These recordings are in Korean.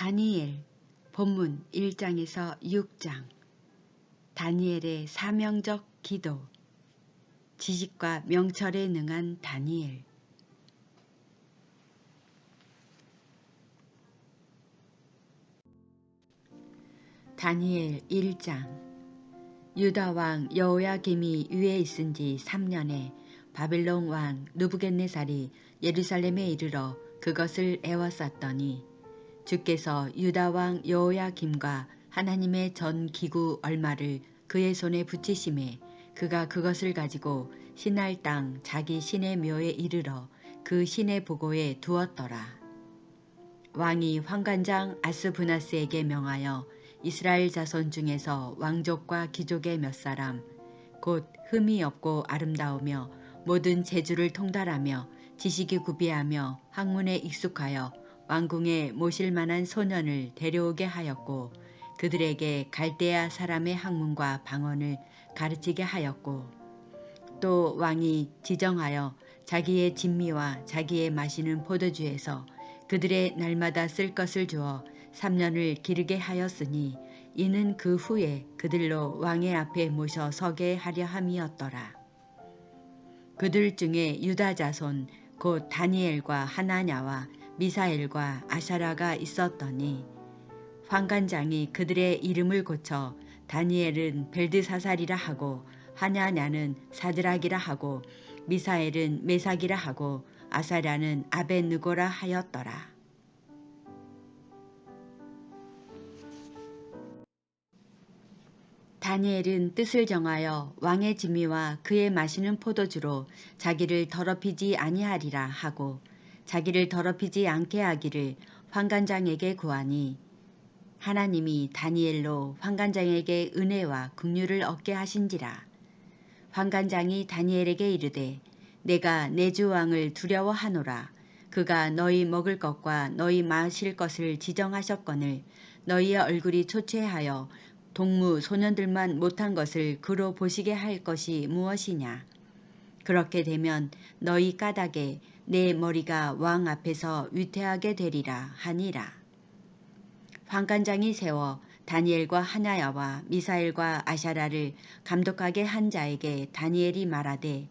다니엘 본문 1장에서 6장. 다니엘의 사명적 기도. 지식과 명철에 능한 다니엘. 다니엘 1장. 유다 왕 여호야김이 위에 있은 지 3년에 바벨론 왕 느부갓네살이 예루살렘에 이르러 그것을 에워쌌더니 주께서 유다 왕 여호야김과 하나님의 전 기구 얼마를 그의 손에 붙이심에 그가 그것을 가지고 신할 땅 자기 신의 묘에 이르러 그 신의 보고에 두었더라. 왕이 환관장 아스부나스에게 명하여 이스라엘 자손 중에서 왕족과 귀족의 몇 사람 곧 흠이 없고 아름다우며 모든 재주를 통달하며 지식이 구비하며 학문에 익숙하여 왕궁에 모실 만한 소년을 데려오게 하였고 그들에게 갈대아 사람의 학문과 방언을 가르치게 하였고 또 왕이 지정하여 자기의 진미와 자기의 마시는 포도주에서 그들의 날마다 쓸 것을 주어 3년을 기르게 하였으니 이는 그 후에 그들로 왕의 앞에 모셔 서게 하려 함이었더라. 그들 중에 유다 자손 곧 다니엘과 하나냐와 미사엘과 아샤라가 있었더니 환관장이 그들의 이름을 고쳐 다니엘은 벨드사살이라 하고 하냐냐는 사드락이라 하고 미사엘은 메삭이라 하고 아사랴는 아벳느고라 하였더라. 다니엘은 뜻을 정하여 왕의 진미와 그의 마시는 포도주로 자기를 더럽히지 아니하리라 하고 자기를 더럽히지 않게 하기를 환관장에게 구하니 하나님이 다니엘로 환관장에게 은혜와 긍휼을 얻게 하신지라. 환관장이 다니엘에게 이르되 내가 내 주 왕을 두려워하노라. 그가 너희 먹을 것과 너희 마실 것을 지정하셨거늘 너희의 얼굴이 초췌하여 동무 소년들만 못한 것을 그로 보시게 할 것이 무엇이냐. 그렇게 되면 너희 까닭에 내 머리가 왕 앞에서 위태하게 되리라 하니라. 환관장이 세워 다니엘과 하냐야와 미사엘과 아샤라를 감독하게 한 자에게 다니엘이 말하되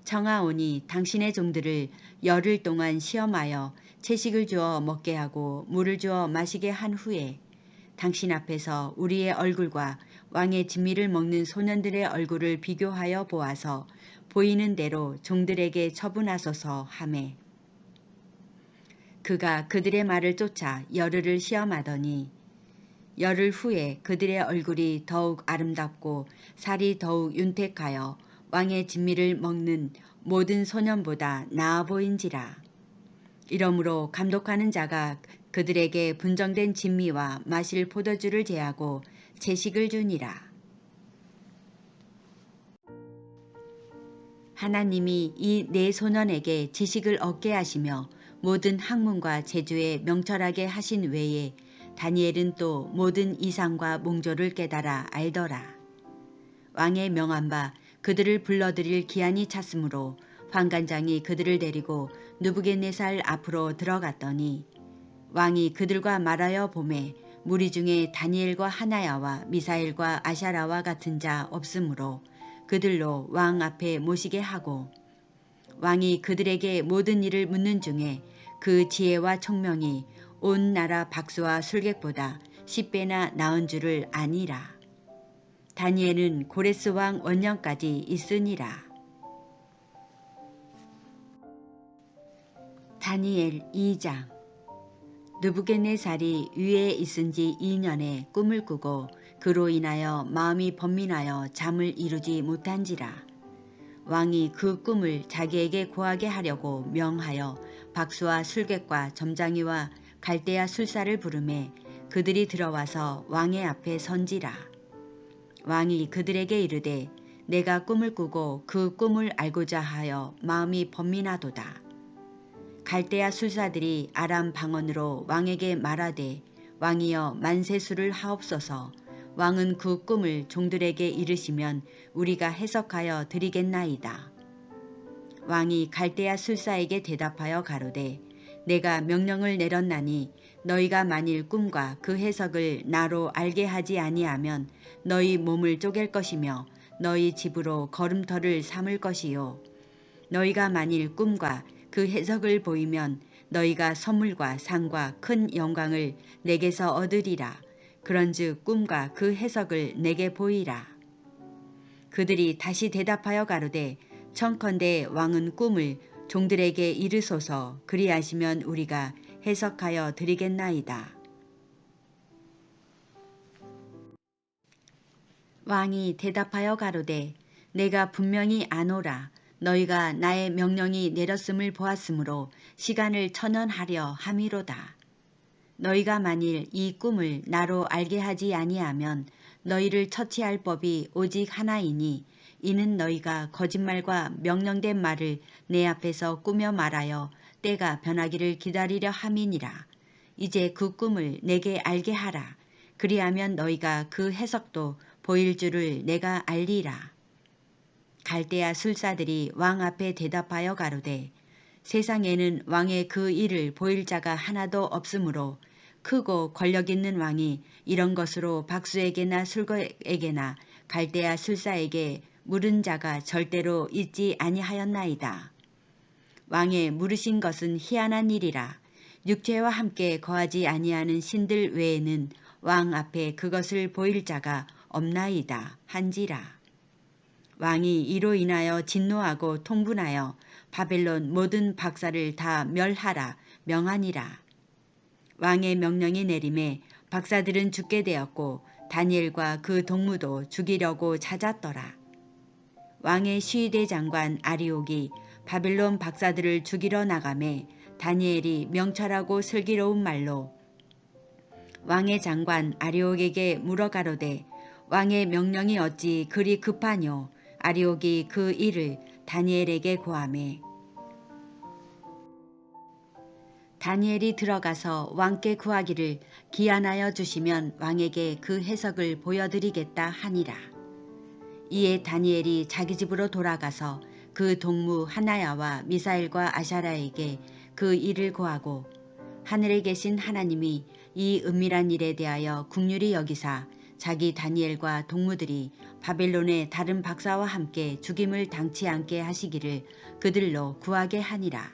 청하오니 당신의 종들을 열흘 동안 시험하여 채식을 주어 먹게 하고 물을 주어 마시게 한 후에 당신 앞에서 우리의 얼굴과 왕의 진미를 먹는 소년들의 얼굴을 비교하여 보아서 보이는 대로 종들에게 처분하소서 하매 그가 그들의 말을 쫓아 열흘을 시험하더니 열흘 후에 그들의 얼굴이 더욱 아름답고 살이 더욱 윤택하여 왕의 진미를 먹는 모든 소년보다 나아 보인지라. 이러므로 감독하는 자가 그들에게 분정된 진미와 마실 포도주를 제하고 채식을 주니라. 하나님이 이 네 소년에게 지식을 얻게 하시며 모든 학문과 재주에 명철하게 하신 외에 다니엘은 또 모든 이상과 몽조를 깨달아 알더라. 왕의 명한 바 그들을 불러들일 기한이 찼으므로 환관장이 그들을 데리고 느부갓네살 앞으로 들어갔더니 왕이 그들과 말하여 보매 무리 중에 다니엘과 하나야와 미사엘과 아샤라와 같은 자 없으므로 그들로 왕 앞에 모시게 하고 왕이 그들에게 모든 일을 묻는 중에 그 지혜와 총명이 온 나라 박수와 술객보다 10배나 나은 줄을 아니라. 다니엘은 고레스 왕 원년까지 있으니라. 다니엘 2장. 느부갓네살이 위에 있은 지 2년에 꿈을 꾸고 그로 인하여 마음이 번민하여 잠을 이루지 못한지라. 왕이 그 꿈을 자기에게 고하게 하려고 명하여 박수와 술객과 점장이와 갈대아 술사를 부르매 그들이 들어와서 왕의 앞에 선지라. 왕이 그들에게 이르되 내가 꿈을 꾸고 그 꿈을 알고자 하여 마음이 번민하도다. 갈대아 술사들이 아람 방언으로 왕에게 말하되 왕이여 만세수를 하옵소서. 왕은 그 꿈을 종들에게 이르시면 우리가 해석하여 드리겠나이다. 왕이 갈대아 술사에게 대답하여 가로되 내가 명령을 내렸나니 너희가 만일 꿈과 그 해석을 나로 알게 하지 아니하면 너희 몸을 쪼갤 것이며 너희 집으로 걸음터를 삼을 것이요. 너희가 만일 꿈과 그 해석을 보이면 너희가 선물과 상과 큰 영광을 내게서 얻으리라. 그런즉 꿈과 그 해석을 내게 보이라. 그들이 다시 대답하여 가로되 청컨대 왕은 꿈을 종들에게 이르소서. 그리하시면 우리가 해석하여 드리겠나이다. 왕이 대답하여 가로되 내가 분명히 아노라. 너희가 나의 명령이 내렸음을 보았으므로 시간을 천연하려 함이로다. 너희가 만일 이 꿈을 나로 알게 하지 아니하면 너희를 처치할 법이 오직 하나이니 이는 너희가 거짓말과 명령된 말을 내 앞에서 꾸며 말하여 때가 변하기를 기다리려 함이니라. 이제 그 꿈을 내게 알게 하라. 그리하면 너희가 그 해석도 보일 줄을 내가 알리라. 갈대아 술사들이 왕 앞에 대답하여 가로되 세상에는 왕의 그 일을 보일 자가 하나도 없으므로 크고 권력 있는 왕이 이런 것으로 박수에게나 술거에게나 갈대아 술사에게 물은 자가 절대로 있지 아니하였나이다. 왕의 물으신 것은 희한한 일이라. 육체와 함께 거하지 아니하는 신들 외에는 왕 앞에 그것을 보일 자가 없나이다 한지라. 왕이 이로 인하여 진노하고 통분하여 바벨론 모든 박사를 다 멸하라 명하니라. 왕의 명령이 내림에 박사들은 죽게 되었고 다니엘과 그 동무도 죽이려고 찾았더라. 왕의 시위대 장관 아리옥이 바벨론 박사들을 죽이러 나가매 다니엘이 명철하고 슬기로운 말로 왕의 장관 아리옥에게 물어가로되 왕의 명령이 어찌 그리 급하뇨. 아리옥이 그 일을 다니엘에게 고하매 다니엘이 들어가서 왕께 구하기를 기한하여 주시면 왕에게 그 해석을 보여드리겠다 하니라. 이에 다니엘이 자기 집으로 돌아가서 그 동무 하나야와 미사엘과 아샤라에게 그 일을 고하고 하늘에 계신 하나님이 이 은밀한 일에 대하여 긍휼히 여기사 자기 다니엘과 동무들이 바벨론의 다른 박사와 함께 죽임을 당치 않게 하시기를 그들로 구하게 하니라.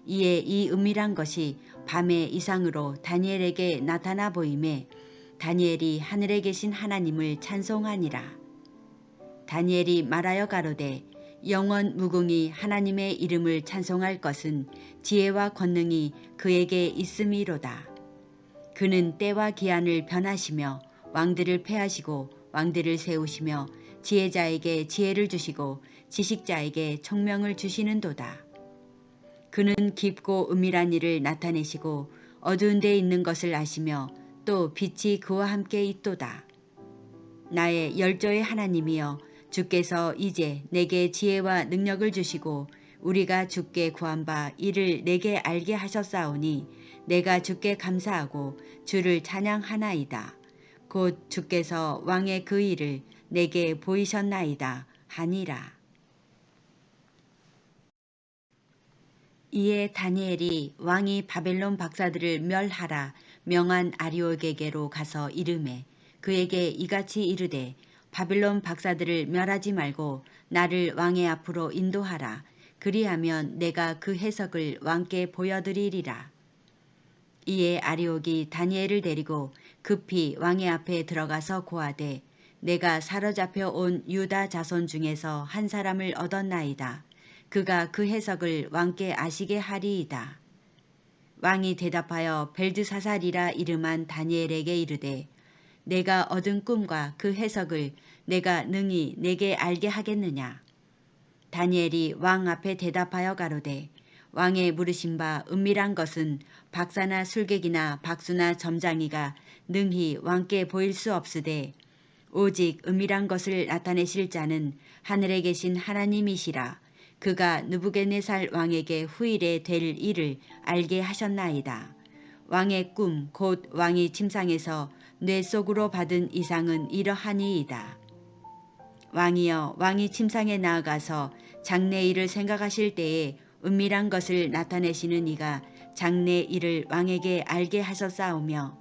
이에 이 은밀한 것이 밤의 이상으로 다니엘에게 나타나 보임에 다니엘이 하늘에 계신 하나님을 찬송하니라. 다니엘이 말하여 가로되 영원 무궁히 하나님의 이름을 찬송할 것은 지혜와 권능이 그에게 있음이로다. 그는 때와 기한을 변하시며 왕들을 패하시고 왕들을 세우시며 지혜자에게 지혜를 주시고 지식자에게 총명을 주시는도다. 그는 깊고 은밀한 일을 나타내시고 어두운 데 있는 것을 아시며 또 빛이 그와 함께 있도다. 나의 열조의 하나님이여 주께서 이제 내게 지혜와 능력을 주시고 우리가 주께 구한 바 이를 내게 알게 하셨사오니 내가 주께 감사하고 주를 찬양하나이다. 곧 주께서 왕의 그 일을 내게 보이셨나이다 하니라. 이에 다니엘이 왕이 바벨론 박사들을 멸하라 명한 아리옥에게로 가서 이르매 그에게 이같이 이르되 바벨론 박사들을 멸하지 말고 나를 왕의 앞으로 인도하라. 그리하면 내가 그 해석을 왕께 보여드리리라. 이에 아리옥이 다니엘을 데리고 급히 왕의 앞에 들어가서 고하되 내가 사로잡혀 온 유다 자손 중에서 한 사람을 얻었나이다. 그가 그 해석을 왕께 아시게 하리이다. 왕이 대답하여 벨드사살이라 이름한 다니엘에게 이르되 내가 얻은 꿈과 그 해석을 내가 능히 내게 알게 하겠느냐. 다니엘이 왕 앞에 대답하여 가로되 왕의 물으신 바 은밀한 것은 박사나 술객이나 박수나 점장이가 능히 왕께 보일 수 없으되 오직 은밀한 것을 나타내실 자는 하늘에 계신 하나님이시라. 그가 느부갓네살 왕에게 후일에 될 일을 알게 하셨나이다. 왕의 꿈 곧 왕이 침상에서 뇌 속으로 받은 이상은 이러하니이다. 왕이여 왕이 침상에 나아가서 장래일을 생각하실 때에 은밀한 것을 나타내시는 이가 장래 일을 왕에게 알게 하셨사오며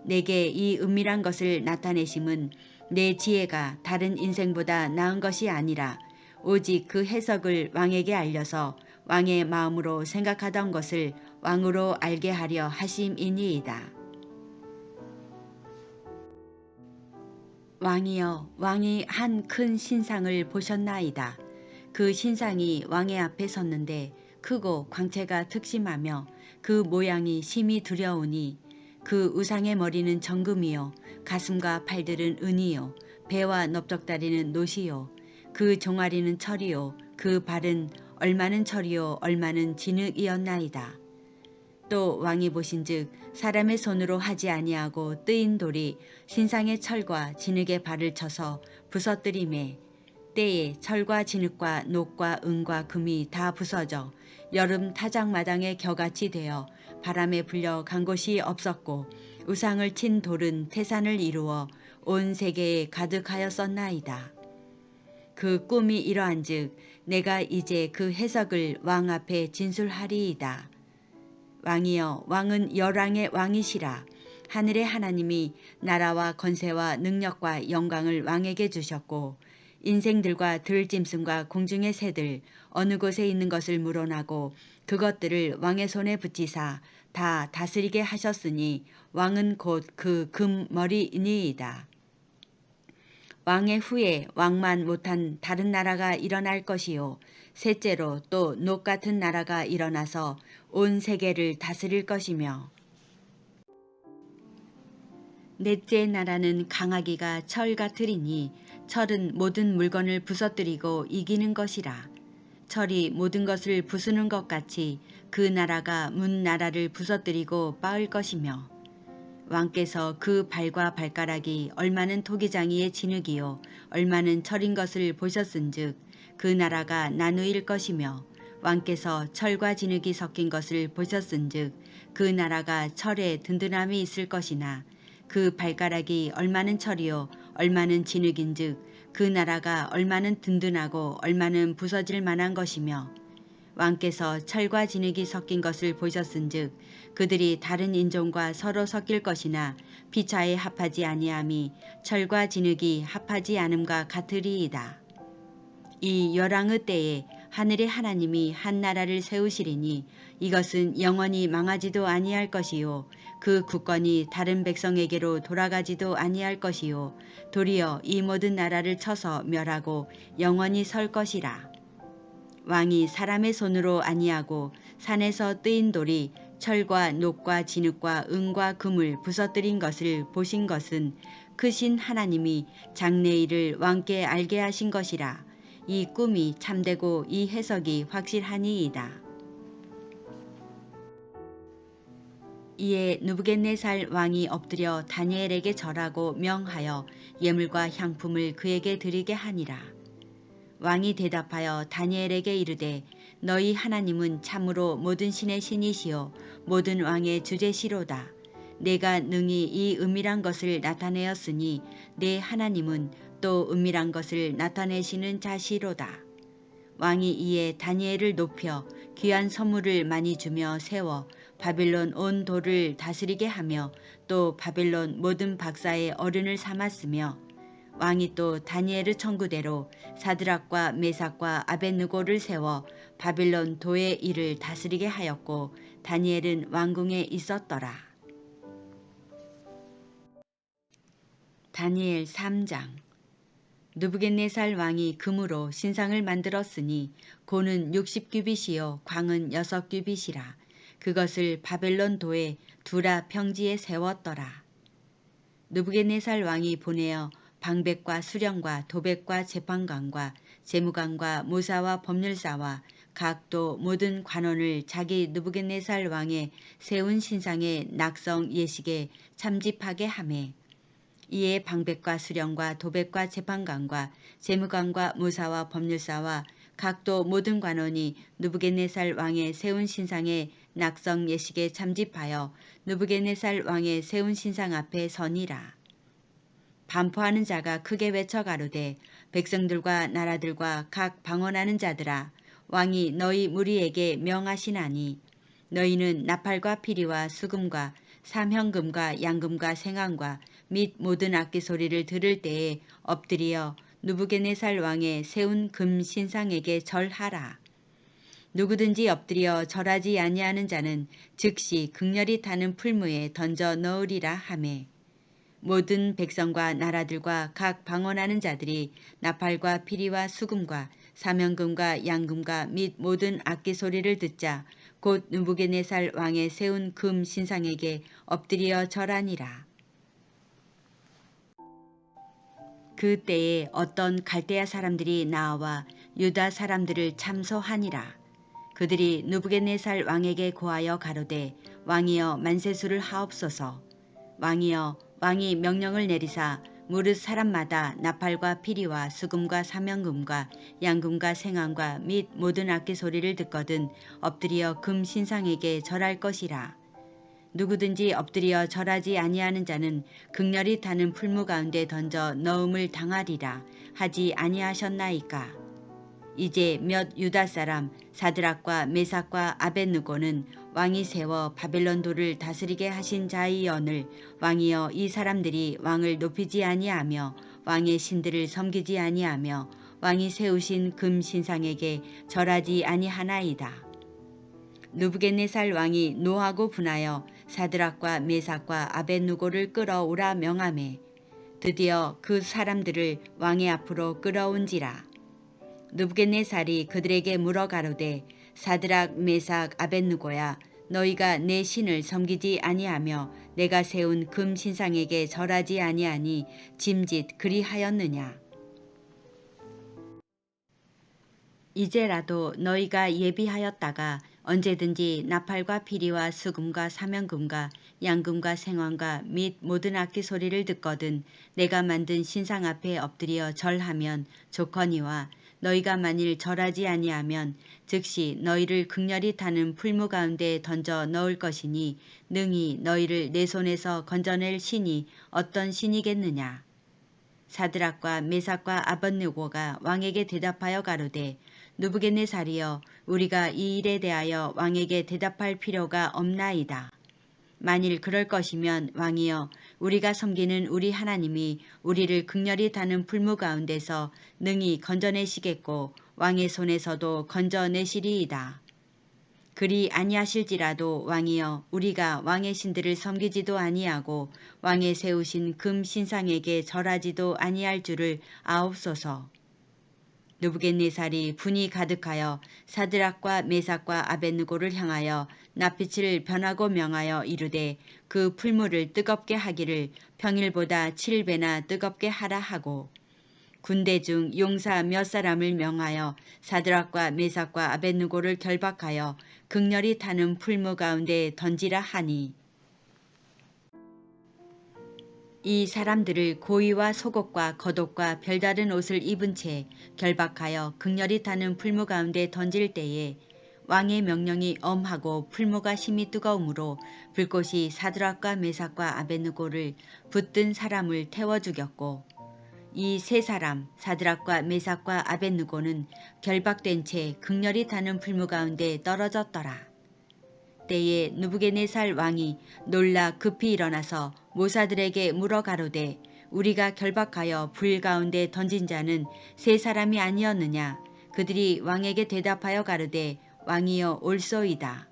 내게 이 은밀한 것을 나타내심은 내 지혜가 다른 인생보다 나은 것이 아니라 오직 그 해석을 왕에게 알려서 왕의 마음으로 생각하던 것을 왕으로 알게 하려 하심이니이다. 왕이여, 왕이 한 큰 신상을 보셨나이다. 그 신상이 왕의 앞에 섰는데 크고 광채가 특심하며 그 모양이 심히 두려우니 그 우상의 머리는 정금이요 가슴과 팔들은 은이요 배와 넓적다리는 노시요 그 종아리는 철이요 그 발은 얼마는 철이요 얼마는 진흙이었나이다. 또 왕이 보신즉 사람의 손으로 하지 아니하고 뜨인 돌이 신상의 철과 진흙의 발을 쳐서 부서뜨리매 때에 철과 진흙과 녹과 은과 금이 다 부서져 여름 타작마당의 겨같이 되어 바람에 불려 간 곳이 없었고 우상을 친 돌은 태산을 이루어 온 세계에 가득하였었나이다. 그 꿈이 이러한즉 내가 이제 그 해석을 왕 앞에 진술하리이다. 왕이여, 왕은 열왕의 왕이시라. 하늘의 하나님이 나라와 권세와 능력과 영광을 왕에게 주셨고 인생들과 들짐승과 공중의 새들 어느 곳에 있는 것을 물어나고 그것들을 왕의 손에 붙이사 다 다스리게 하셨으니 왕은 곧 그 금머리이니이다. 왕의 후에 왕만 못한 다른 나라가 일어날 것이요 셋째로 또 녹 같은 나라가 일어나서 온 세계를 다스릴 것이며 넷째 나라는 강하기가 철 같으리니 철은 모든 물건을 부서뜨리고 이기는 것이라. 철이 모든 것을 부수는 것 같이 그 나라가 문 나라를 부서뜨리고 빻을 것이며 왕께서 그 발과 발가락이 얼마는 토기장이의 진흙이요 얼마는 철인 것을 보셨은즉 그 나라가 나누일 것이며 왕께서 철과 진흙이 섞인 것을 보셨은즉 그 나라가 철에 든든함이 있을 것이나 그 발가락이 얼마는 철이요 얼마는 진흙인즉 그 나라가 얼마는 든든하고 얼마는 부서질 만한 것이며 왕께서 철과 진흙이 섞인 것을 보셨은즉 그들이 다른 인종과 서로 섞일 것이나 피차에 합하지 아니함이 철과 진흙이 합하지 않음과 같으리이다. 이 열왕의 때에 하늘의 하나님이 한 나라를 세우시리니 이것은 영원히 망하지도 아니할 것이요 그 국권이 다른 백성에게로 돌아가지도 아니할 것이요 도리어 이 모든 나라를 쳐서 멸하고 영원히 설 것이라. 왕이 사람의 손으로 아니하고 산에서 뜨인 돌이 철과 녹과 진흙과 은과 금을 부서뜨린 것을 보신 것은 크신 하나님이 장래일을 왕께 알게 하신 것이라. 이 꿈이 참되고 이 해석이 확실하니이다. 이에 느부갓네살 왕이 엎드려 다니엘에게 절하고 명하여 예물과 향품을 그에게 드리게 하니라. 왕이 대답하여 다니엘에게 이르되 너희 하나님은 참으로 모든 신의 신이시요 모든 왕의 주제시로다. 내가 능히 이 은밀한 것을 나타내었으니 내 하나님은 또 은밀한 것을 나타내시는 자시로다. 왕이 이에 다니엘을 높여 귀한 선물을 많이 주며 세워 바빌론 온 도를 다스리게 하며 또 바빌론 모든 박사의 어른을 삼았으며 왕이 또 다니엘의 청구대로 사드락과 메삭과 아벳느고를 세워 바빌론 도의 일을 다스리게 하였고 다니엘은 왕궁에 있었더라. 다니엘 3장. 느부갓네살 왕이 금으로 신상을 만들었으니 고는 60규빗이요 광은 6규빗이라. 그것을 바벨론 도의 두라 평지에 세웠더라. 느부갓네살 왕이 보내어 방백과 수령과 도백과 재판관과 재무관과 모사와 법률사와 각도 모든 관원을 자기 느부갓네살 왕의 세운 신상의 낙성 예식에 참집하게 하매 이에 방백과 수령과 도백과 재판관과 재무관과 모사와 법률사와 각도 모든 관원이 느부갓네살 왕의 세운 신상의 낙성 예식에 참집하여 느부갓네살 왕의 세운 신상 앞에 서니라. 반포하는 자가 크게 외쳐 가로되 백성들과 나라들과 각 방언하는 자들아 왕이 너희 무리에게 명하시나니 너희는 나팔과 피리와 수금과 삼형금과 양금과 생황과 및 모든 악기 소리를 들을 때에 엎드려 누부갓네살 왕의 세운 금 신상에게 절하라. 누구든지 엎드려 절하지 아니하는 자는 즉시 극렬히 타는 풀무에 던져 넣으리라 하매 모든 백성과 나라들과 각 방언하는 자들이 나팔과 피리와 수금과 사명금과 양금과 및 모든 악기 소리를 듣자 곧 느부갓네살 왕의 세운 금 신상에게 엎드려 절하니라. 그 때에 어떤 갈대아 사람들이 나와 유다 사람들을 참소하니라. 그들이 느부갓네살 왕에게 고하여 가로되 왕이여 만세수를 하옵소서. 왕이여 왕이 명령을 내리사 무릇 사람마다 나팔과 피리와 수금과 사명금과 양금과 생황과 및 모든 악기 소리를 듣거든 엎드려 금 신상에게 절할 것이라. 누구든지 엎드려 절하지 아니하는 자는 극렬히 타는 풀무 가운데 던져 넣음을 당하리라 하지 아니하셨나이까. 이제 몇 유다 사람 사드락과 메삭과 아벳느고는 왕이 세워 바벨론 도를 다스리게 하신 자이언을 왕이여 이 사람들이 왕을 높이지 아니하며 왕의 신들을 섬기지 아니하며 왕이 세우신 금 신상에게 절하지 아니하나이다. 느부갓네살 왕이 노하고 분하여 사드락과 메삭과 아벳느고를 끌어오라 명하매 드디어 그 사람들을 왕의 앞으로 끌어온지라. 느부갓네살이 그들에게 물어 가로되 사드락 메삭 아벳느고야 너희가 내 신을 섬기지 아니하며 내가 세운 금 신상에게 절하지 아니하니 짐짓 그리하였느냐. 이제라도 너희가 예비하였다가 언제든지 나팔과 피리와 수금과 사명금과 양금과 생황과 및 모든 악기 소리를 듣거든 내가 만든 신상 앞에 엎드려 절하면 좋거니와 너희가 만일 절하지 아니하면 즉시 너희를 극렬히 타는 풀무 가운데 던져 넣을 것이니 능히 너희를 내 손에서 건져낼 신이 어떤 신이겠느냐. 사드락과 메삭과 아벳느고가 왕에게 대답하여 가로되 느부갓네살이여 우리가 이 일에 대하여 왕에게 대답할 필요가 없나이다. 만일 그럴 것이면 왕이여 우리가 섬기는 우리 하나님이 우리를 극렬히 타는 풀무 가운데서 능히 건져내시겠고 왕의 손에서도 건져내시리이다. 그리 아니하실지라도 왕이여 우리가 왕의 신들을 섬기지도 아니하고 왕의 세우신 금 신상에게 절하지도 아니할 줄을 아옵소서. 느부갓네살이 분이 가득하여 사드락과 메삭과 아벳느고를 향하여 낯빛을 변하고 명하여 이르되 그 풀무를 뜨겁게 하기를 평일보다 7배나 뜨겁게 하라 하고 군대 중 용사 몇 사람을 명하여 사드락과 메삭과 아벳느고를 결박하여 극렬히 타는 풀무 가운데 던지라 하니 이 사람들을 고위와 속옷과 겉옷과 별다른 옷을 입은 채 결박하여 극렬히 타는 풀무 가운데 던질 때에 왕의 명령이 엄하고 풀무가 심히 뜨거우므로 불꽃이 사드락과 메삭과 아벳느고를 붙든 사람을 태워 죽였고 이 세 사람 사드락과 메삭과 아벳느고는 결박된 채 극렬히 타는 풀무 가운데 떨어졌더라. 때에 느부갓네살 왕이 놀라 급히 일어나서 모사들에게 물어 가로되 우리가 결박하여 불 가운데 던진 자는 세 사람이 아니었느냐. 그들이 왕에게 대답하여 가로되 왕이여 옳소이다.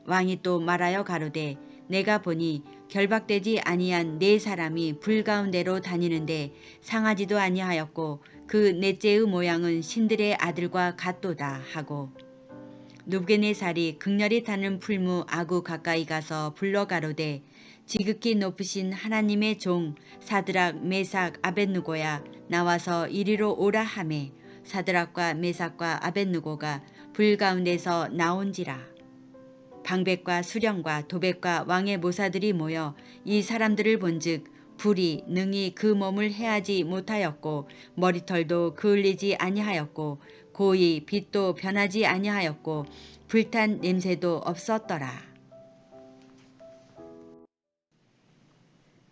왕이 또 말하여 가로되 내가 보니 결박되지 아니한 네 사람이 불 가운데로 다니는데 상하지도 아니하였고 그 넷째의 모양은 신들의 아들과 같도다 하고 느부갓네살이 극렬히 타는 풀무 아구 가까이 가서 불러 가로되 지극히 높으신 하나님의 종 사드락 메삭 아벳느고야 나와서 이리로 오라 하매 사드락과 메삭과 아벳느고가 불 가운데서 나온지라. 방백과 수령과 도백과 왕의 모사들이 모여 이 사람들을 본즉 불이 능히 그 몸을 해하지 못하였고 머리털도 그을리지 아니하였고 고이 빛도 변하지 아니하였고 불탄 냄새도 없었더라.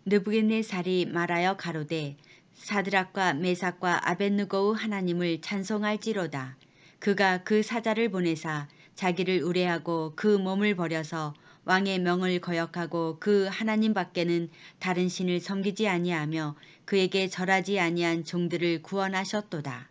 느부갓네살이 말하여 가로되 사드락과 메삭과 아벳느고의 하나님을 찬송할지로다. 그가 그 사자를 보내사 자기를 의뢰하고 그 몸을 버려서 왕의 명을 거역하고 그 하나님 밖에는 다른 신을 섬기지 아니하며 그에게 절하지 아니한 종들을 구원하셨도다.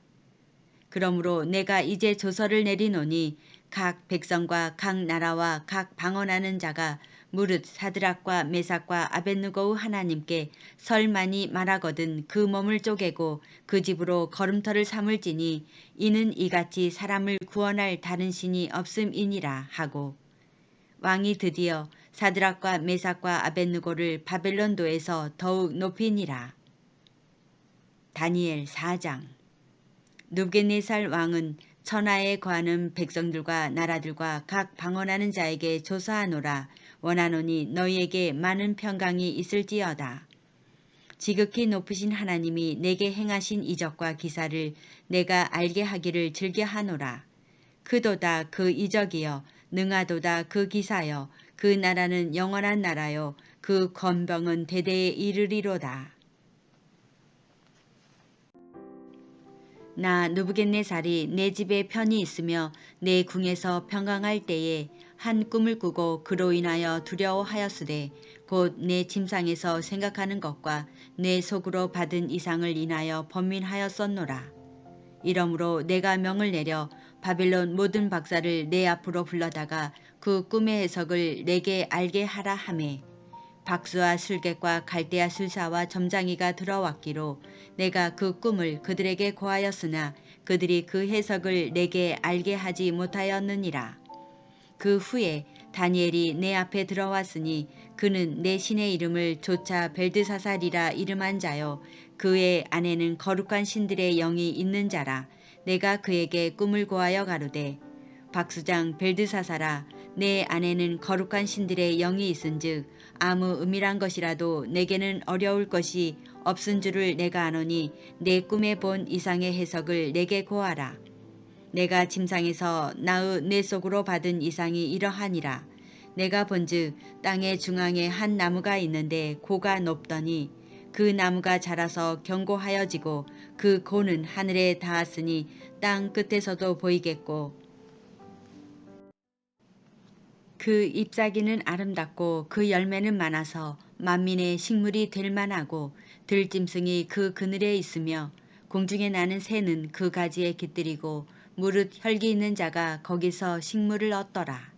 그러므로 내가 이제 조서를 내리노니 각 백성과 각 나라와 각 방언하는 자가 무릇 사드락과 메삭과 아벳느고의 하나님께 설만이 말하거든 그 몸을 쪼개고 그 집으로 걸음터를 삼을지니 이는 이같이 사람을 구원할 다른 신이 없음이니라 하고, 왕이 드디어 사드락과 메삭과 아벳느고를 바벨론도에서 더욱 높이니라. 다니엘 4장. 느부갓네살 왕은 천하에 거하는 백성들과 나라들과 각 방언하는 자에게 조사하노라. 원하노니 너희에게 많은 평강이 있을지어다. 지극히 높으신 하나님이 내게 행하신 이적과 기사를 내가 알게 하기를 즐겨하노라. 크도다 그 이적이여, 능하도다 그 기사여, 그 나라는 영원한 나라요, 그 권병은 대대에 이르리로다. 나 느부갓네살이 내 집에 편히 있으며 내 궁에서 평강할 때에 한 꿈을 꾸고 그로 인하여 두려워하였으되 곧 내 침상에서 생각하는 것과 내 속으로 받은 이상을 인하여 번민하였었노라. 이러므로 내가 명을 내려 바벨론 모든 박사를 내 앞으로 불러다가 그 꿈의 해석을 내게 알게 하라 하매, 박수와 술객과 갈대아 술사와 점장이가 들어왔기로 내가 그 꿈을 그들에게 고하였으나 그들이 그 해석을 내게 알게 하지 못하였느니라. 그 후에 다니엘이 내 앞에 들어왔으니 그는 내 신의 이름을 조차 벨드사살이라 이름한 자요, 그의 안에는 거룩한 신들의 영이 있는 자라. 내가 그에게 꿈을 고하여 가로되, 박수장 벨드사살아, 내 안에는 거룩한 신들의 영이 있은즉 아무 은밀한 것이라도 내게는 어려울 것이 없은 줄을 내가 아노니 내 꿈에 본 이상의 해석을 내게 고하라. 내가 침상에서 나의 뇌 속으로 받은 이상이 이러하니라. 내가 본즉 땅의 중앙에 한 나무가 있는데 고가 높더니 그 나무가 자라서 견고하여지고 그 고는 하늘에 닿았으니 땅 끝에서도 보이겠고, 그 잎사귀는 아름답고 그 열매는 많아서 만민의 식물이 될 만하고 들짐승이 그 그늘에 있으며 공중에 나는 새는 그 가지에 깃들이고 무릇 혈기 있는 자가 거기서 식물을 얻더라.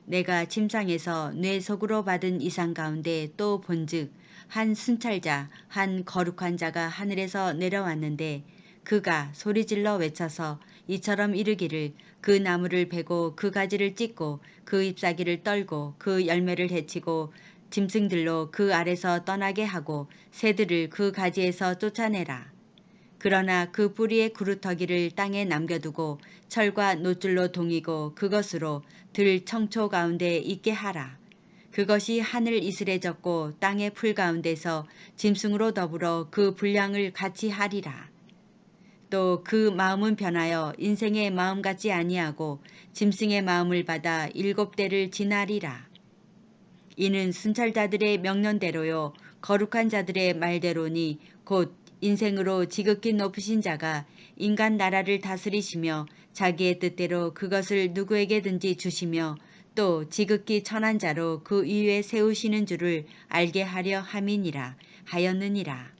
내가 침상에서 뇌 속으로 받은 이상 가운데 또 본즉 한 순찰자 한 거룩한 자가 하늘에서 내려왔는데 그가 소리질러 외쳐서 이처럼 이르기를, 그 나무를 베고 그 가지를 찢고 그 잎사귀를 떨고 그 열매를 해치고 짐승들로 그 아래서 떠나게 하고 새들을 그 가지에서 쫓아내라. 그러나 그 뿌리의 구루터기를 땅에 남겨두고 철과 노줄로 동이고 그것으로 들 청초 가운데 있게 하라. 그것이 하늘 이슬에 젖고 땅의 풀 가운데서 짐승으로 더불어 그 분량을 같이 하리라. 또 그 마음은 변하여 인생의 마음 같지 아니하고 짐승의 마음을 받아 7대를 지나리라. 이는 순찰자들의 명령대로요 거룩한 자들의 말대로니 곧 인생으로 지극히 높으신 자가 인간 나라를 다스리시며 자기의 뜻대로 그것을 누구에게든지 주시며 또 지극히 천한 자로 그 위에 세우시는 줄을 알게 하려 함이니라 하였느니라.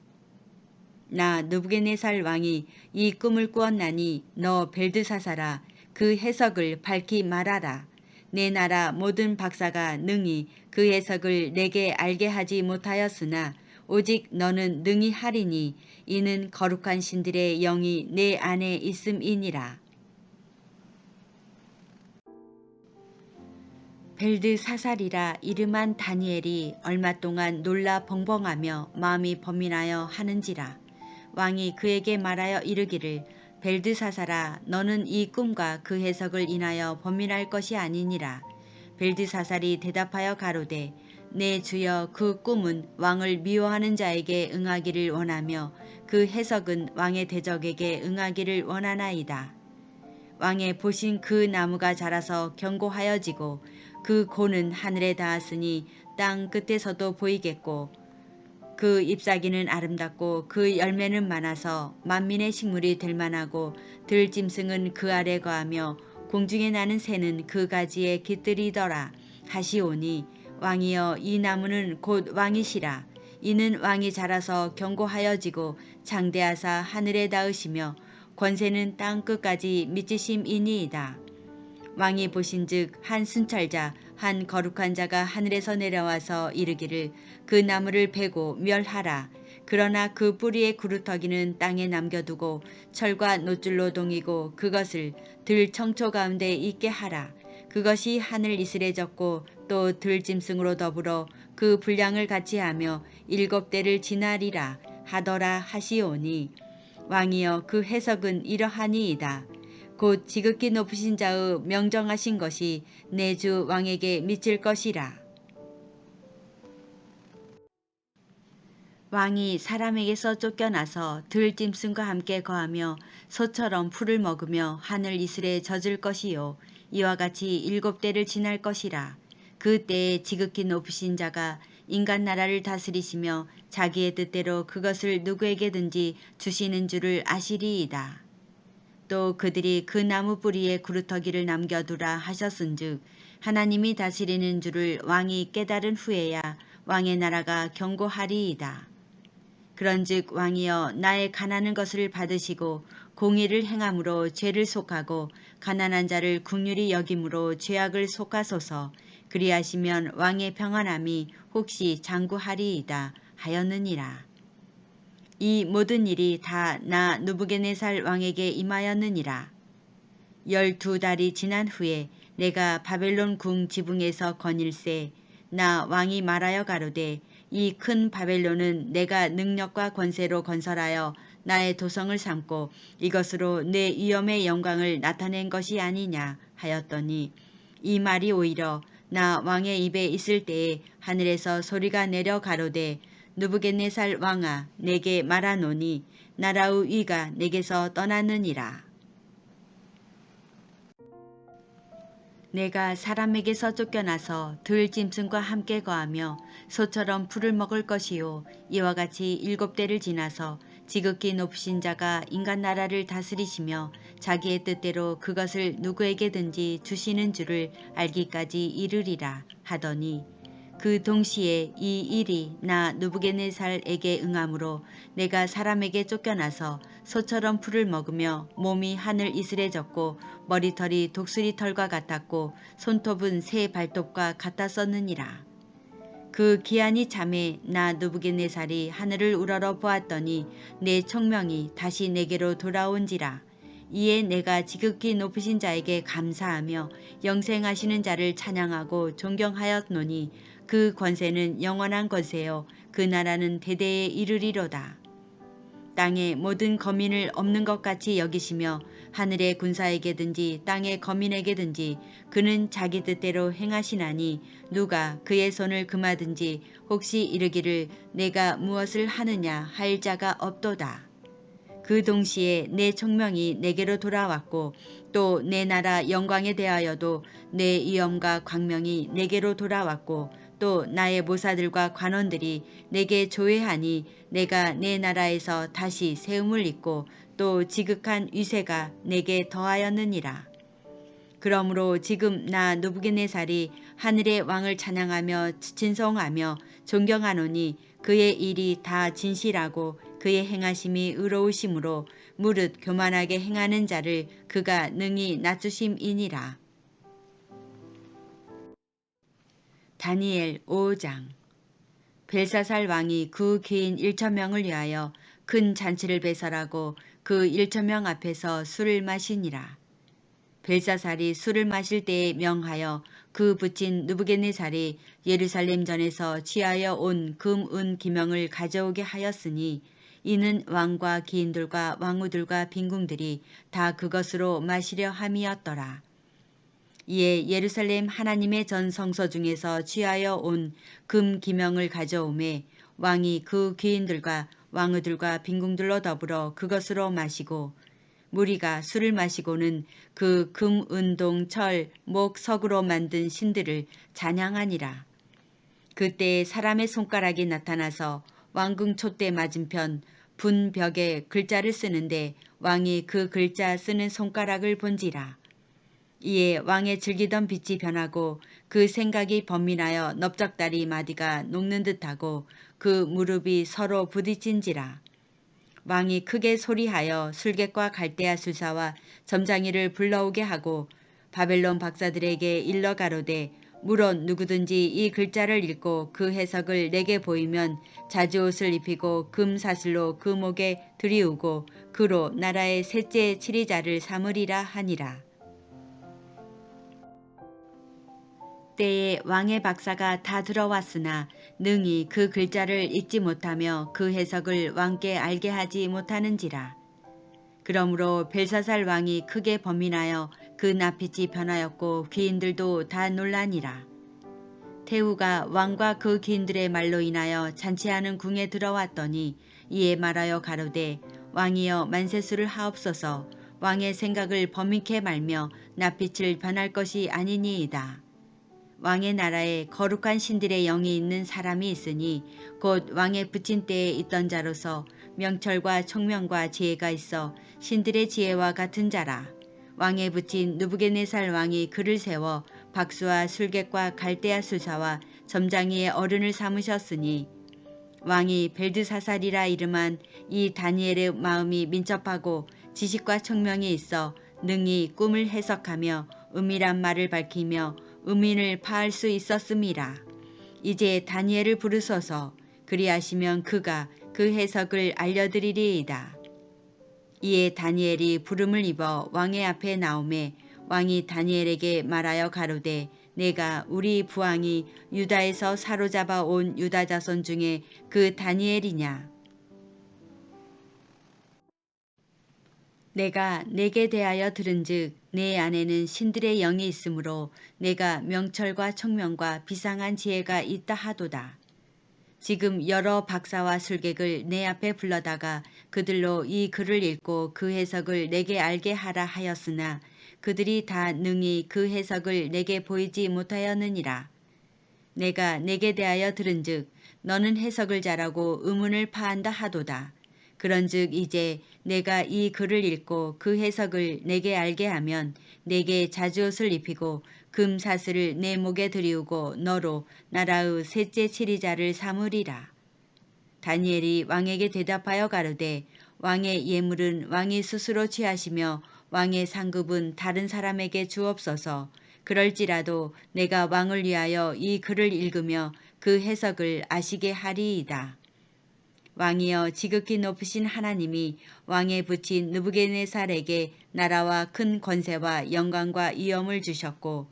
나 느부갓네살 왕이 이 꿈을 꾸었나니 너 벨드사살아, 그 해석을 밝히 말하라. 내 나라 모든 박사가 능히 그 해석을 내게 알게 하지 못하였으나 오직 너는 능히 하리니 이는 거룩한 신들의 영이 내 안에 있음이니라. 벨드사살이라 이름한 다니엘이 얼마 동안 놀라 벙벙하며 마음이 번민하여 하는지라. 왕이 그에게 말하여 이르기를, 벨드사살아, 너는 이 꿈과 그 해석을 인하여 번민할 것이 아니니라. 벨드사살이 대답하여 가로되, 내 주여, 그 꿈은 왕을 미워하는 자에게 응하기를 원하며 그 해석은 왕의 대적에게 응하기를 원하나이다. 왕의 보신 그 나무가 자라서 견고하여지고 그 고는 하늘에 닿았으니 땅 끝에서도 보이겠고, 그 잎사귀는 아름답고 그 열매는 많아서 만민의 식물이 될 만하고 들짐승은 그 아래 거하며 공중에 나는 새는 그 가지에 깃들이더라 하시오니 왕이여 이 나무는 곧 왕이시라. 이는 왕이 자라서 견고하여지고 장대하사 하늘에 닿으시며 권세는 땅 끝까지 미치심이니이다. 왕이 보신즉 한 순찰자 한 거룩한 자가 하늘에서 내려와서 이르기를 그 나무를 베고 멸하라. 그러나 그 뿌리의 구루터기는 땅에 남겨두고 철과 노줄로 동이고 그것을 들 청초 가운데 있게 하라. 그것이 하늘 이슬에 젖고 또 들짐승으로 더불어 그 분량을 같이 하며 7대를 지나리라 하더라 하시오니 왕이여 그 해석은 이러하니이다. 곧 지극히 높으신 자의 명정하신 것이 내 주 왕에게 미칠 것이라. 왕이 사람에게서 쫓겨나서 들짐승과 함께 거하며 소처럼 풀을 먹으며 하늘 이슬에 젖을 것이요 이와 같이 7대를 지날 것이라. 그때에 지극히 높으신 자가 인간 나라를 다스리시며 자기의 뜻대로 그것을 누구에게든지 주시는 줄을 아시리이다. 또 그들이 그 나무 뿌리에 구루터기를 남겨두라 하셨은즉 하나님이 다스리는 줄을 왕이 깨달은 후에야 왕의 나라가 견고하리이다. 그런즉 왕이여 나의 가난한 것을 받으시고 공의를 행함으로 죄를 속하고 가난한 자를 긍휼히 여김으로 죄악을 속하소서. 그리하시면 왕의 평안함이 혹시 장구하리이다 하였느니라. 이 모든 일이 다 나 느부갓네살 왕에게 임하였느니라. 12달이 지난 후에 내가 바벨론 궁 지붕에서 거닐세 나 왕이 말하여 가로되 이 큰 바벨론은 내가 능력과 권세로 건설하여 나의 도성을 삼고 이것으로 내 위엄의 영광을 나타낸 것이 아니냐 하였더니 이 말이 오히려 나 왕의 입에 있을 때에 하늘에서 소리가 내려 가로되 느부갓네살 왕아 내게 말하노니 나라의 위가 내게서 떠났느니라. 내가 사람에게서 쫓겨나서 들짐승과 함께 거하며 소처럼 풀을 먹을 것이요 이와 같이 7대를 지나서 지극히 높으신 자가 인간 나라를 다스리시며 자기의 뜻대로 그것을 누구에게든지 주시는 줄을 알기까지 이르리라 하더니 그 동시에 이 일이 나 느부갓네살에게 응함으로 내가 사람에게 쫓겨나서 소처럼 풀을 먹으며 몸이 하늘 이슬에 젖고 머리털이 독수리 털과 같았고 손톱은 새 발톱과 같았었느니라. 그 기한이 참에 나 느부갓네살이 하늘을 우러러 보았더니 내 총명이 다시 내게로 돌아온지라. 이에 내가 지극히 높으신 자에게 감사하며 영생하시는 자를 찬양하고 존경하였노니 그 권세는 영원한 권세요 그 나라는 대대에 이르리로다. 땅의 모든 거민을 없는 것 같이 여기시며 하늘의 군사에게든지 땅의 거민에게든지 그는 자기 뜻대로 행하시나니 누가 그의 손을 금하든지 혹시 이르기를 내가 무엇을 하느냐 할 자가 없도다. 그 동시에 내 총명이 내게로 돌아왔고 또 내 나라 영광에 대하여도 내 위엄과 광명이 내게로 돌아왔고 또 나의 모사들과 관원들이 내게 조회하니 내가 내 나라에서 다시 세움을 입고 또 지극한 위세가 내게 더하였느니라. 그러므로 지금 나 느부갓네살이 하늘의 왕을 찬양하며 진송하며 존경하노니 그의 일이 다 진실하고 그의 행하심이 의로우심으로 무릇 교만하게 행하는 자를 그가 능히 낮추심이니라. 다니엘 5장. 벨사살 왕이 그 귀인 1,000명을 위하여 큰 잔치를 배설하고 그 1,000명 앞에서 술을 마시니라. 벨사살이 술을 마실 때에 명하여 그 부친 느부갓네살이 예루살렘 전에서 취하여 온 금, 은, 기명을 가져오게 하였으니 이는 왕과 기인들과 왕후들과 빈궁들이 다 그것으로 마시려 함이었더라. 이에 예루살렘 하나님의 전 성서 중에서 취하여 온 금 기명을 가져오매 왕이 그 귀인들과 왕후들과 빈궁들로 더불어 그것으로 마시고 무리가 술을 마시고는 그 금, 은, 동, 철, 목, 석으로 만든 신들을 찬양하니라. 그때에 사람의 손가락이 나타나서 왕궁 촛대 맞은편 분 벽에 글자를 쓰는데 왕이 그 글자 쓰는 손가락을 본지라. 이에 왕의 즐기던 빛이 변하고 그 생각이 번민하여 넓적다리 마디가 녹는 듯하고 그 무릎이 서로 부딪힌지라. 왕이 크게 소리하여 술객과 갈대아 술사와 점장이를 불러오게 하고 바벨론 박사들에게 일러 가로되 물론 누구든지 이 글자를 읽고 그 해석을 내게 보이면 자주옷을 입히고 금사슬로 그 목에 들이우고 그로 나라의 셋째 치리자를 삼으리라 하니라. 때에 왕의 박사가 다 들어왔으나 능히 그 글자를 읽지 못하며 그 해석을 왕께 알게 하지 못하는지라. 그러므로 벨사살 왕이 크게 번민하여 그 낯빛이 변하였고 귀인들도 다 놀라니라. 태후가 왕과 그 귀인들의 말로 인하여 잔치하는 궁에 들어왔더니 이에 말하여 가로되 왕이여 만세수를 하옵소서. 왕의 생각을 범민케 말며 낯빛을 변할 것이 아니니이다. 왕의 나라에 거룩한 신들의 영이 있는 사람이 있으니 곧 왕의 부친 때에 있던 자로서 명철과 총명과 지혜가 있어 신들의 지혜와 같은 자라. 왕의 부친 느부갓네살 왕이 그를 세워 박수와 술객과 갈대아 술사와 점장이의 어른을 삼으셨으니 왕이 벨드사살이라 이름한 이 다니엘의 마음이 민첩하고 지식과 청명이 있어 능히 꿈을 해석하며 은밀한 말을 밝히며 의민을 파할 수 있었음이라. 이제 다니엘을 부르소서. 그리하시면 그가 그 해석을 알려드리리이다. 이에 다니엘이 부름을 입어 왕의 앞에 나오매 왕이 다니엘에게 말하여 가로되 내가 우리 부왕이 유다에서 사로잡아 온 유다 자손 중에 그 다니엘이냐. 내가 내게 대하여 들은즉 내 안에는 신들의 영이 있으므로 내가 명철과 청명과 비상한 지혜가 있다 하도다. 지금 여러 박사와 술객을 내 앞에 불러다가 그들로 이 글을 읽고 그 해석을 내게 알게 하라 하였으나 그들이 다 능히 그 해석을 내게 보이지 못하였느니라. 내가 내게 대하여 들은즉 너는 해석을 잘하고 의문을 파한다 하도다. 그런즉 이제 내가 이 글을 읽고 그 해석을 내게 알게 하면 내게 자주옷을 입히고 금사슬을 내 목에 들이우고 너로 나라의 셋째 치리자를 삼으리라. 다니엘이 왕에게 대답하여 가로되 왕의 예물은 왕이 스스로 취하시며 왕의 상급은 다른 사람에게 주옵소서. 그럴지라도 내가 왕을 위하여 이 글을 읽으며 그 해석을 아시게 하리이다. 왕이여 지극히 높으신 하나님이 왕의 부친 느부갓네살에게 나라와 큰 권세와 영광과 위엄을 주셨고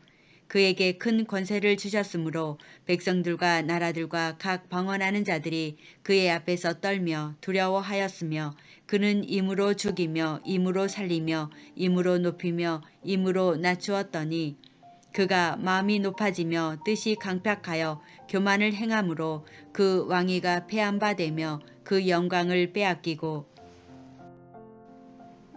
그에게 큰 권세를 주셨으므로 백성들과 나라들과 각 방언하는 자들이 그의 앞에서 떨며 두려워하였으며 그는 임으로 죽이며 임으로 살리며 임으로 높이며 임으로 낮추었더니 그가 마음이 높아지며 뜻이 강팍하여 교만을 행함으로 그 왕위가 패한 바 되며 그 영광을 빼앗기고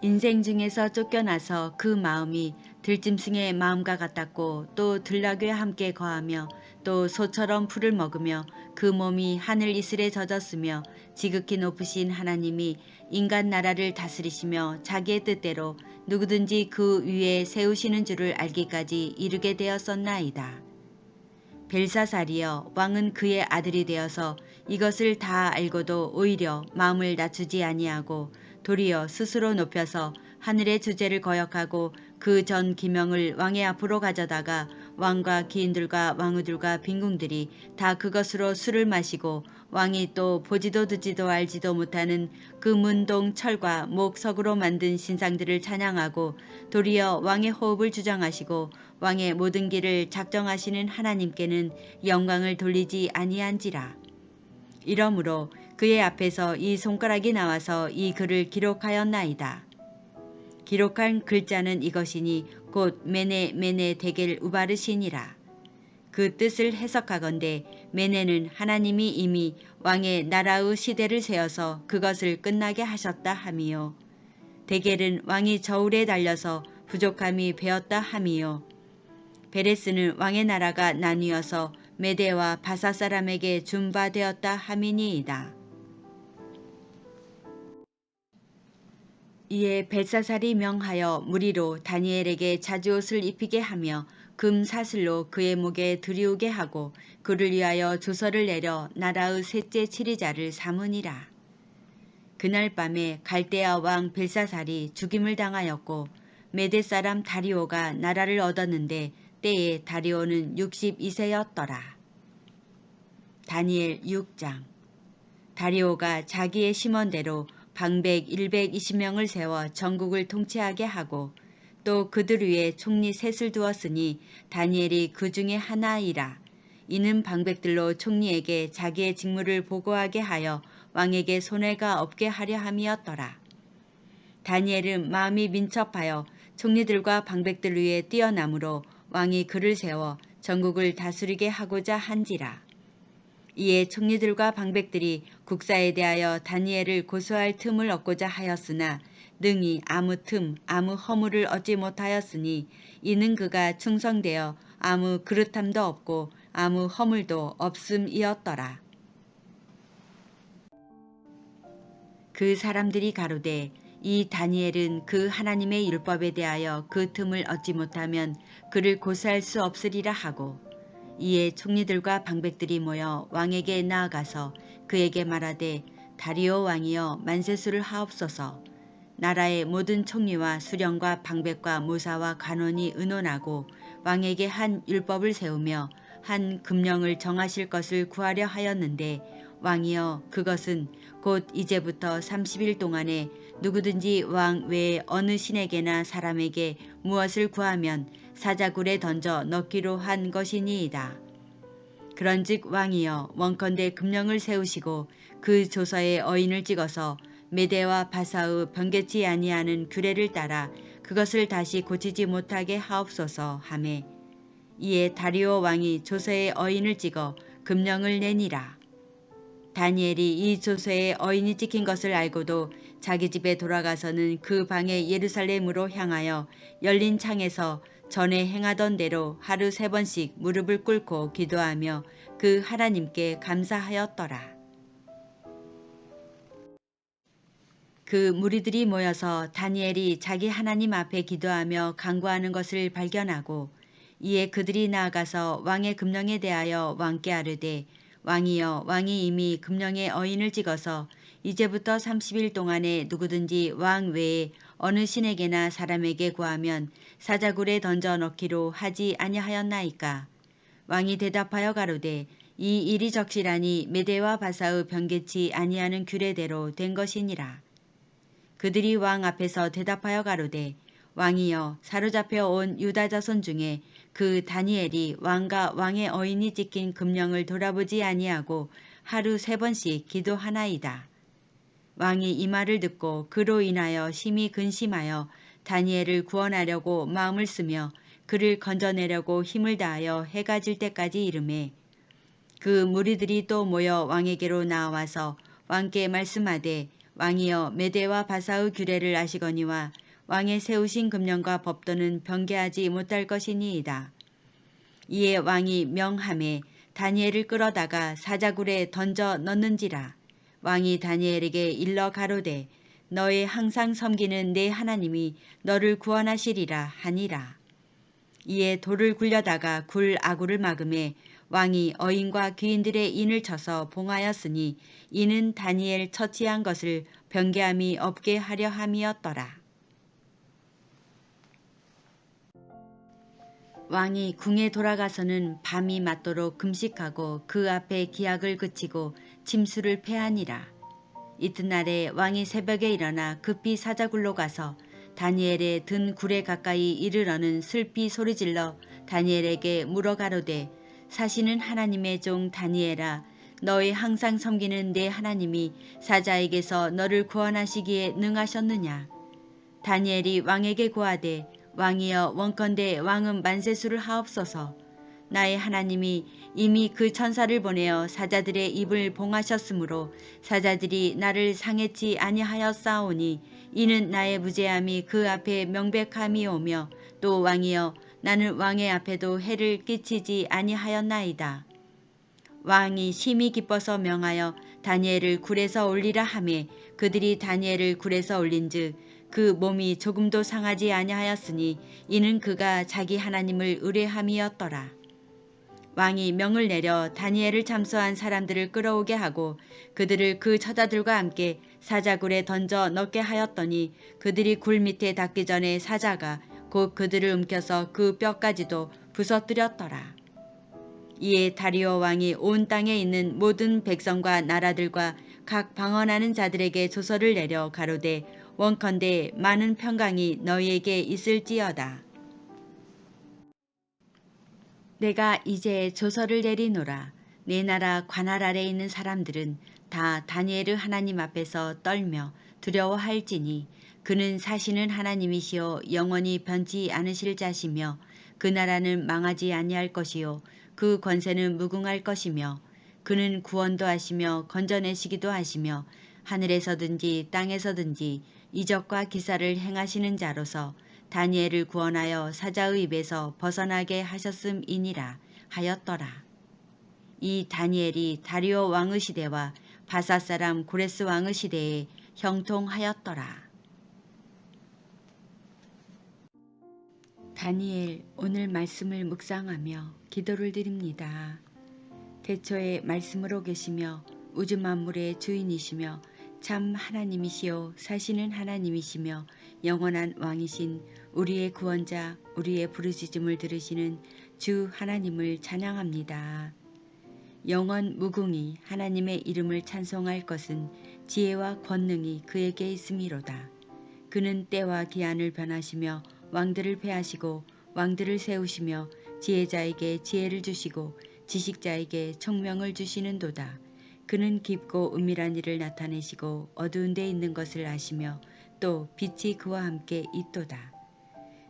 인생 중에서 쫓겨나서 그 마음이 들짐승의 마음과 같았고 또 들나귀와 함께 거하며 또 소처럼 풀을 먹으며 그 몸이 하늘 이슬에 젖었으며 지극히 높으신 하나님이 인간 나라를 다스리시며 자기의 뜻대로 누구든지 그 위에 세우시는 줄을 알기까지 이르게 되었었나이다. 벨사살이여 왕은 그의 아들이 되어서 이것을 다 알고도 오히려 마음을 낮추지 아니하고 도리어 스스로 높여서 하늘의 주제를 거역하고 그 전 기명을 왕의 앞으로 가져다가 왕과 기인들과 왕후들과 빈궁들이 다 그것으로 술을 마시고 왕이 또 보지도 듣지도 알지도 못하는 그 문동 철과 목석으로 만든 신상들을 찬양하고 도리어 왕의 호흡을 주장하시고 왕의 모든 길을 작정하시는 하나님께는 영광을 돌리지 아니한지라. 이러므로 그의 앞에서 이 손가락이 나와서 이 글을 기록하였나이다. 기록한 글자는 이것이니 곧 메네 메네 데겔 우바르시니라. 그 뜻을 해석하건대 메네는 하나님이 이미 왕의 나라의 시대를 세어서 그것을 끝나게 하셨다 함이요. 데겔은 왕이 저울에 달려서 부족함이 배었다 함이요. 베레스는 왕의 나라가 나뉘어서 메대와 바사 사람에게 준 바 되었다 함이니이다. 이에 벨사살이 명하여 무리로 다니엘에게 자주옷을 입히게 하며 금 사슬로 그의 목에 들이우게 하고 그를 위하여 조서를 내려 나라의 셋째 치리자를 삼으니라. 그날 밤에 갈대아 왕 벨사살이 죽임을 당하였고 메대 사람 다리오가 나라를 얻었는데 때에 다리오는 62세였더라. 다니엘 6장. 다리오가 자기의 심원대로 방백 120명을 세워 전국을 통치하게 하고 또 그들 위에 총리 셋을 두었으니 다니엘이 그 중에 하나이라. 이는 방백들로 총리에게 자기의 직무를 보고하게 하여 왕에게 손해가 없게 하려 함이었더라. 다니엘은 마음이 민첩하여 총리들과 방백들 위에 뛰어나므로 왕이 그를 세워 전국을 다스리게 하고자 한지라. 이에 총리들과 방백들이 국사에 대하여 다니엘을 고소할 틈을 얻고자 하였으나 능히 아무 틈 아무 허물을 얻지 못하였으니 이는 그가 충성되어 아무 그릇함도 없고 아무 허물도 없음이었더라. 그 사람들이 가로되 이 다니엘은 그 하나님의 율법에 대하여 그 틈을 얻지 못하면 그를 고소할 수 없으리라 하고 이에 총리들과 방백들이 모여 왕에게 나아가서 그에게 말하되 다리오 왕이여 만세수를 하옵소서. 나라의 모든 총리와 수령과 방백과 모사와 간원이 의논하고 왕에게 한 율법을 세우며 한 금령을 정하실 것을 구하려 하였는데 왕이여 그것은 곧 이제부터 30일 동안에 누구든지 왕 외에 어느 신에게나 사람에게 무엇을 구하면 사자굴에 던져 넣기로 한 것이니이다. 그런즉 왕이여 원컨대 금령을 세우시고 그 조서에 어인을 찍어서 메대와 바사의 변개치 아니하는 규례를 따라 그것을 다시 고치지 못하게 하옵소서 하매 이에 다리오 왕이 조서에 어인을 찍어 금령을 내니라. 다니엘이 이 조서에 어인이 찍힌 것을 알고도 자기 집에 돌아가서는 그 방에 예루살렘으로 향하여 열린 창에서 전에 행하던 대로 하루 3번씩 무릎을 꿇고 기도하며 그 하나님께 감사하였더라. 그 무리들이 모여서 다니엘이 자기 하나님 앞에 기도하며 간구하는 것을 발견하고 이에 그들이 나아가서 왕의 금령에 대하여 왕께 아뢰되 왕이여 왕이 이미 금령의 어인을 찍어서 이제부터 30일 동안에 누구든지 왕 외에 어느 신에게나 사람에게 구하면 사자굴에 던져 넣기로 하지 아니하였나이까. 왕이 대답하여 가로되 이 일이 적실하니 메대와 바사의 변개치 아니하는 규례대로 된 것이니라. 그들이 왕 앞에서 대답하여 가로되 왕이여 사로잡혀 온 유다 자손 중에 그 다니엘이 왕과 왕의 어인이 찍힌 금령을 돌아보지 아니하고 하루 3번씩 기도하나이다. 왕이 이 말을 듣고 그로 인하여 심히 근심하여 다니엘을 구원하려고 마음을 쓰며 그를 건져내려고 힘을 다하여 해가 질 때까지 이르매 그 무리들이 또 모여 왕에게로 나와서 왕께 말씀하되 왕이여 메대와 바사의 규례를 아시거니와 왕의 세우신 금령과 법도는 변개하지 못할 것이니이다. 이에 왕이 명하매 다니엘을 끌어다가 사자굴에 던져 넣는지라. 왕이 다니엘에게 일러 가로되 너의 항상 섬기는 내 하나님이 너를 구원하시리라 하니라. 이에 돌을 굴려다가 굴 아구를 막음에 왕이 어인과 귀인들의 인을 쳐서 봉하였으니 이는 다니엘 처치한 것을 변개함이 없게 하려 함이었더라. 왕이 궁에 돌아가서는 밤이 맞도록 금식하고 그 앞에 기약을 그치고 침수를 패하니라. 이튿날에 왕이 새벽에 일어나 급히 사자굴로 가서 다니엘의 든 굴에 가까이 이르러는 슬피 소리질러 다니엘에게 물어 가로되 사시는 하나님의 종 다니엘아 너의 항상 섬기는 내 하나님이 사자에게서 너를 구원하시기에 능하셨느냐. 다니엘이 왕에게 고하되 왕이여 원컨대 왕은 만세수를 하옵소서. 나의 하나님이 이미 그 천사를 보내어 사자들의 입을 봉하셨으므로 사자들이 나를 상해치 아니하였사오니 이는 나의 무죄함이 그 앞에 명백함이오며 또 왕이여 나는 왕의 앞에도 해를 끼치지 아니하였나이다. 왕이 심히 기뻐서 명하여 다니엘을 굴에서 올리라 하매 그들이 다니엘을 굴에서 올린즉 그 몸이 조금도 상하지 아니하였으니 이는 그가 자기 하나님을 의뢰함이었더라. 왕이 명을 내려 다니엘을 참소한 사람들을 끌어오게 하고 그들을 그 처자들과 함께 사자굴에 던져 넣게 하였더니 그들이 굴 밑에 닿기 전에 사자가 곧 그들을 움켜서 그 뼈까지도 부서뜨렸더라. 이에 다리오 왕이 온 땅에 있는 모든 백성과 나라들과 각 방언하는 자들에게 조서를 내려 가로되 원컨대 많은 평강이 너희에게 있을지어다. 내가 이제 조서를 내리노라. 내 나라 관할 아래 있는 사람들은 다 다니엘의 하나님 앞에서 떨며 두려워할지니 그는 사시는 하나님이시요 영원히 변치 않으실 자시며 그 나라는 망하지 아니할 것이요 그 권세는 무궁할 것이며 그는 구원도 하시며 건져내시기도 하시며 하늘에서든지 땅에서든지 이적과 기사를 행하시는 자로서 다니엘을 구원하여 사자의 입에서 벗어나게 하셨음이니라 하였더라. 이 다니엘이 다리오 왕의 시대와 바사 사람 고레스 왕의 시대에 형통하였더라. 다니엘 오늘 말씀을 묵상하며 기도를 드립니다. 태초에 말씀으로 계시며 우주 만물의 주인이시며 참 하나님이시요 사시는 하나님이시며 영원한 왕이신 우리의 구원자 우리의 부르짖음을 들으시는 주 하나님을 찬양합니다. 영원 무궁히 하나님의 이름을 찬송할 것은 지혜와 권능이 그에게 있음이로다. 그는 때와 기한을 변하시며 왕들을 패하시고 왕들을 세우시며 지혜자에게 지혜를 주시고 지식자에게 총명을 주시는도다. 그는 깊고 은밀한 일을 나타내시고 어두운 데 있는 것을 아시며 또 빛이 그와 함께 있도다.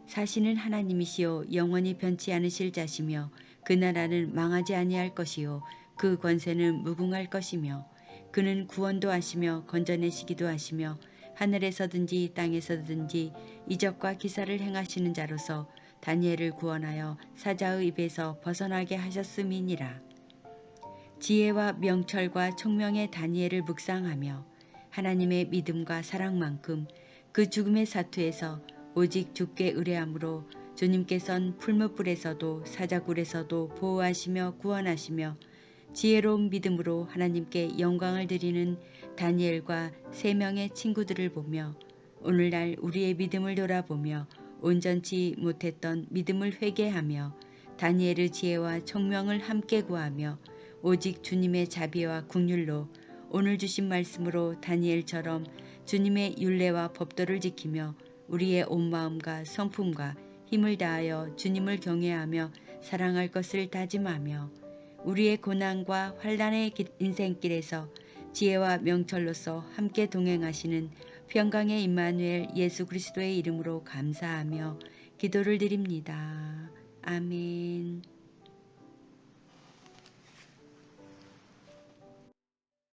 사시는 하나님이시요 영원히 변치 않으실 자시며 그 나라는 망하지 아니할 것이요 그 권세는 무궁할 것이며 그는 구원도 하시며 건져내시기도 하시며 하늘에서든지 땅에서든지 이적과 기사를 행하시는 자로서 다니엘을 구원하여 사자의 입에서 벗어나게 하셨음이니라. 지혜와 명철과 총명의 다니엘을 묵상하며 하나님의 믿음과 사랑만큼 그 죽음의 사투에서 오직 주께 의뢰함으로 주님께선 풀무불에서도 사자굴에서도 보호하시며 구원하시며 지혜로운 믿음으로 하나님께 영광을 드리는 다니엘과 3명의 친구들을 보며 오늘날 우리의 믿음을 돌아보며 온전치 못했던 믿음을 회개하며 다니엘의 지혜와 총명을 함께 구하며 오직 주님의 자비와 긍휼로 오늘 주신 말씀으로 다니엘처럼 주님의 율례와 법도를 지키며 우리의 온 마음과 성품과 힘을 다하여 주님을 경외하며 사랑할 것을 다짐하며 우리의 고난과 환난의 인생길에서 지혜와 명철로서 함께 동행하시는 평강의 임마누엘 예수 그리스도의 이름으로 감사하며 기도를 드립니다. 아멘.